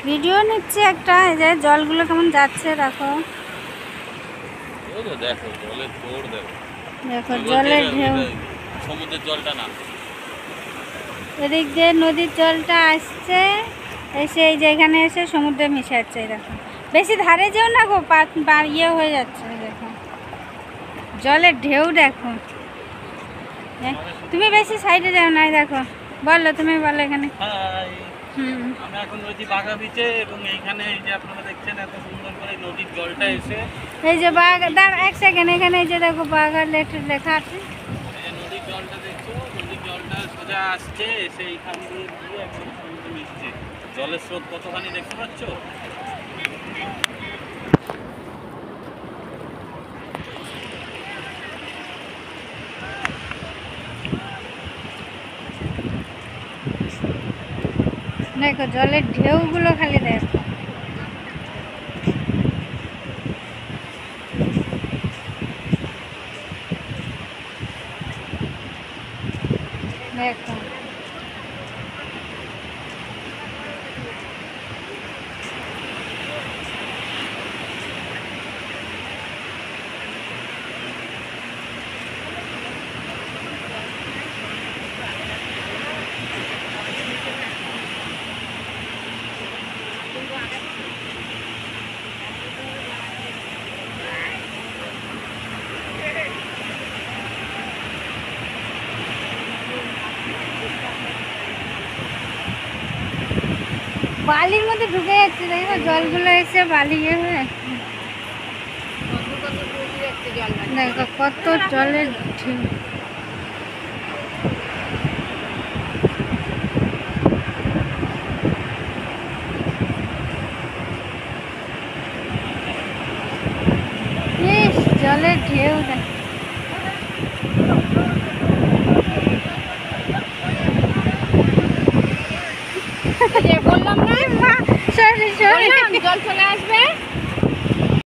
Video নিচ্ছে একটা, এই যে জলগুলো কেমন যাচ্ছে দেখো। দেখো জলের তোড় দেখো, দেখো জলের ঢেউ, সমুদ্রের জলটা না, এদিক দিয়ে নদীর জলটা আসছে, এসে এই যে এখানে এসে সমুদ্রে মিশে যাচ্ছে। এই দেখো, বেশি ধারে যেও না গো, ইয়ে হয়ে যাচ্ছে। দেখো জলের ঢেউ দেখো। তুমি বেশি সাইডে যাও না। দেখো বলো, তুমি বলো এখানে। আমরা এখন রয়েছি বাঘা বিচে, এবং এইখানে এই যে আপনারা দেখছেন এত সুন্দর করে নদীর জলটা এসে, এই যে এক সেকেন্ড, এখানে এই যে দেখো বাঘা লেখা আছে। নদীর জলটা দেখছো, নদীর জলটা সোজা আসছে, এসে এইখান দিয়ে গিয়ে একদম সমুদ্রে মিশছে। জলের স্রোত কতখানি দেখতে পাচ্ছ? দেখো জলের ঢেউগুলো খালি দেখো। দেখো বালির মধ্যে ঢুকে যাচ্ছে। দেখো জলগুলো এসে বালি ইয়ে হয়ে যাচ্ছে। দেখো কত জলের ঢেউ। ইস, জলের ঢেউ দেখো। বললাম না, সরি সরি, জল চলে আসবে।